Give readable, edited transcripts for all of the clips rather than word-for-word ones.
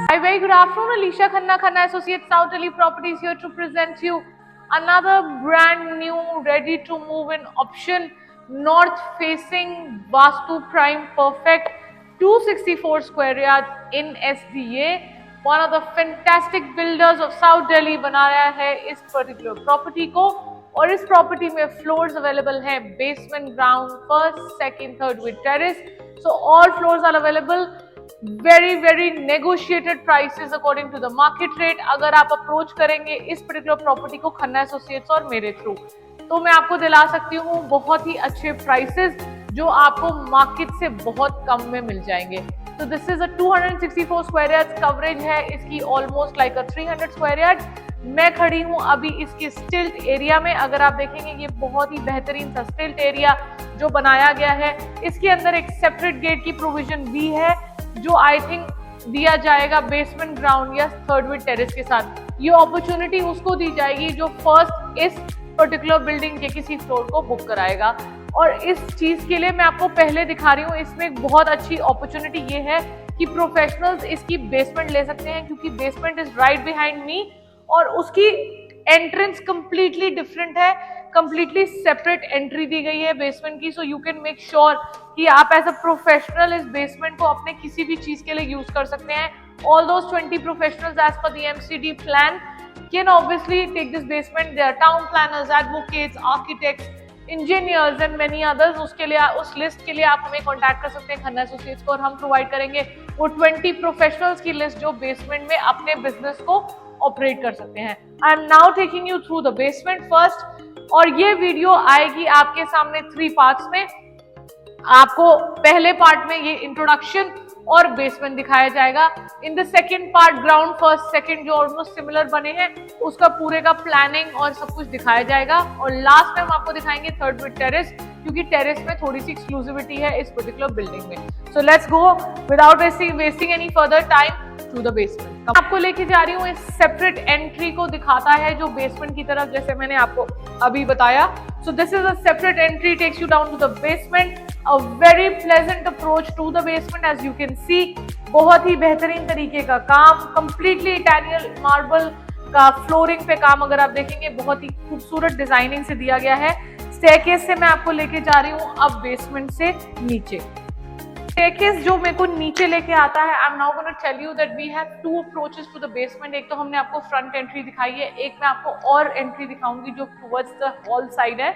Hi, very good afternoon. Alicia Khanna, Khanna Associates, South Delhi Properties here to present you another brand new, ready to move in option, north facing Vastu Prime Perfect 264 square yards in SDA. One of the fantastic builders of South Delhi बना रहा है इस particular property को, और इस property में floors available हैं basement, ground, first, second, third with terrace. So all floors are available. Very negotiated prices according to the market rate. अगर आप अप्रोच करेंगे इस पर्टिकुलर प्रॉपर्टी को खन्ना एसोसिएट्स और मेरे थ्रू, तो मैं आपको दिला सकती हूँ बहुत ही अच्छे प्राइसेस जो आपको मार्केट से बहुत कम में मिल जाएंगे. तो this is a 264 square yard coverage है इसकी, ऑलमोस्ट लाइक अ 300 स्क्वायर यार्ड. मैं खड़ी हूँ अभी इसके स्टिल्ट एरिया में. अगर आप देखेंगे ये बहुत ही बेहतरीन सा स्टिल्ट एरिया जो बनाया गया है. इसके अंदर एक सेपरेट गेट की प्रोविजन भी है जो आई थिंक दिया जाएगा बेसमेंट, ग्राउंड या थर्ड विद टेरेस के साथ. ये अपॉर्चुनिटी उसको दी जाएगी जो फर्स्ट इस पर्टिकुलर बिल्डिंग के किसी फ्लोर को बुक कराएगा. और इस चीज के लिए मैं आपको पहले दिखा रही हूँ, इसमें एक बहुत अच्छी अपॉर्चुनिटी ये है कि प्रोफेशनल्स इसकी बेसमेंट ले सकते हैं, क्योंकि basement is right behind me और उसकी एंट्रेंस कंप्लीटली डिफरेंट है, कंप्लीटली सेपरेट एंट्री दी गई है बेसमेंट की. So you can make sure कि आप एज अ प्रोफेशनल इस बेसमेंट को अपने किसी भी चीज के लिए यूज कर सकते हैं. All those 20 professionals as per the MCD plan can obviously take this basement. There town planners, advocates, architects, engineers and many others. उसके लिए, उस लिस्ट के लिए आप हमें कांटेक्ट कर सकते हैं खन्ना एसोसिएट्स को, और हम प्रोवाइड करेंगे वो 20 प्रोफेशनल्स की लिस्ट जो बेसमेंट में अपने बिजनेस को ऑपरेट कर सकते हैं. आई am now taking you through the basement first, और ये वीडियो आएगी आपके सामने 3 पार्ट्स में. आपको पहले पार्ट में ये इंट्रोडक्शन और बेसमेंट दिखाया जाएगा. In the second part ground, first, second जो ऑलमोस्ट सिमिलर बने हैं उसका पूरे का प्लानिंग और सब कुछ दिखाया जाएगा. और लास्ट में हम आपको दिखाएंगे थर्ड विद टेरेस, क्योंकि टेरेस में थोड़ी सी एक्सक्लूसिविटी है इस पर्टिकुलर बिल्डिंग में. So let's go without wasting any further time to the basement. आपको लेके जा रही हूँ इस सेपरेट एंट्री को दिखाता है जो बेसमेंट की तरफ, जैसे मैंने आपको अभी बताया. So this is a separate entry, takes you down to the basement. A very pleasant approach to the basement, as you can see. बहुत ही बेहतरीन तरीके का काम, completely Italian marble का फ्लोरिंग पे काम अगर आप देखेंगे बहुत ही खूबसूरत डिजाइनिंग से दिया गया है. स्टेयरकेस से मैं आपको लेके जा रही हूँ अब बेसमेंट से नीचे. स्टेयरकेस जो मेरे को नीचे लेके आता है, I am now gonna tell you that we have 2 approaches to the basement. एक तो हमने आपको फ्रंट एंट्री दिखाई है, एक मैं आपको और एंट्री दिखाऊंगी जो टुवर्ड्स द हॉल साइड है.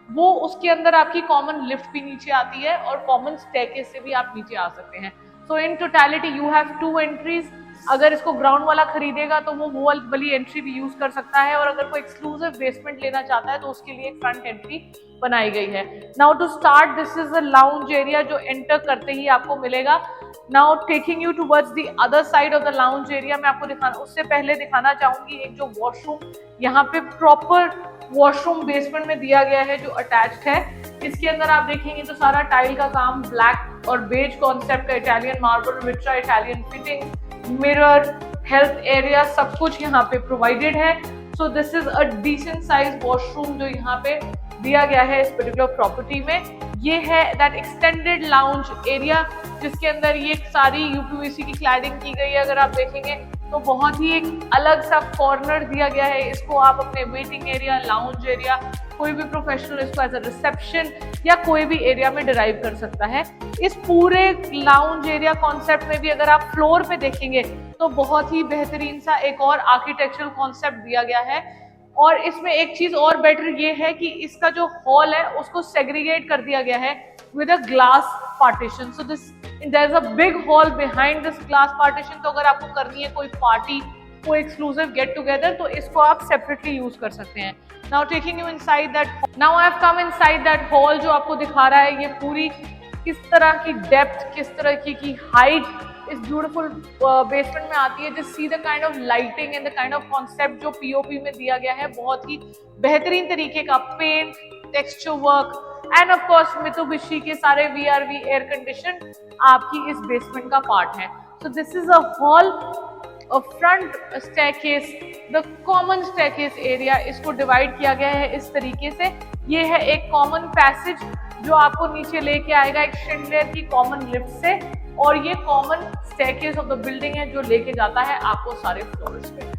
वो उसके अंदर आपकी कॉमन लिफ्ट भी नीचे आती है और कॉमन स्टेयरकेस से भी आप नीचे आ सकते हैं. So in totality you have 2 entries. अगर इसको ग्राउंड वाला खरीदेगा तो वो वाली एंट्री भी यूज कर सकता है, और अगर कोई एक्सक्लूसिव बेसमेंट लेना चाहता है तो उसके लिए एक फ्रंट एंट्री बनाई गई है. Now to start, this is the lounge area जो एंटर करते ही आपको मिलेगा. Now taking you towards the other side of the lounge area, मैं आपको उससे पहले दिखाना चाहूंगी एक जो वॉशरूम, यहाँ पे प्रॉपर वॉशरूम बेसमेंट में दिया गया है जो अटैच्ड है. इसके अंदर आप देखेंगे तो सारा टाइल का काम, ब्लैक और बेज कॉन्सेप्ट का, Italian marble, Vitra, Italian fitting, mirror, health area, सब कुछ यहाँ पे प्रोवाइडेड है. So this is a decent size washroom जो यहाँ पे दिया गया है इस पर्टिकुलर प्रॉपर्टी में. ये है दैट एक्सटेंडेड लाउंज एरिया जिसके अंदर ये सारी यूपीवीसी की क्लैडिंग की गई है. अगर आप देखेंगे तो बहुत ही एक अलग सा कॉर्नर दिया गया है. इसको आप अपने वेटिंग एरिया, लाउंज एरिया, कोई भी प्रोफेशनल इसको एज अ रिसेप्शन या कोई भी एरिया में डिराइव कर सकता है. इस पूरे लाउंज एरिया कॉन्सेप्ट में भी अगर आप फ्लोर पे देखेंगे तो बहुत ही बेहतरीन सा एक और आर्किटेक्चरल कॉन्सेप्ट दिया गया है. और इसमें एक चीज और बेटर ये है कि इसका जो हॉल है उसको सेग्रीगेट कर दिया गया है with a glass partition. So this there is a big hall behind this glass partition. तो अगर आपको करनी है कोई पार्टी, कोई एक्सक्लूसिव गेट टुगेदर, तो इसको आप सेपरेटली यूज कर सकते हैं. Now taking you inside that, now I have come inside that hall जो आपको दिखा रहा है. ये पूरी किस तरह की डेप्थ, किस तरह की हाइट इस ब्यूटीफुल बेसमेंट में आती है. Just see the kind of lighting and the kind of concept जो पीओपी में दिया गया है. बहुत ही बेहतरीन तरीके का paint, texture work and of course Mitsubishi के सारे VRV एयर कंडीशन आपकी इस बेसमेंट का पार्ट है. So this is a hall, a front staircase, the common staircase area, इसको डिवाइड किया गया है इस तरीके से. ये है एक कॉमन पैसेज जो आपको नीचे लेके आएगा एक शिंडलेर की कॉमन लिफ्ट से. और ये common staircase of the building है जो लेके जाता है आपको सारे फ्लोर्स पे।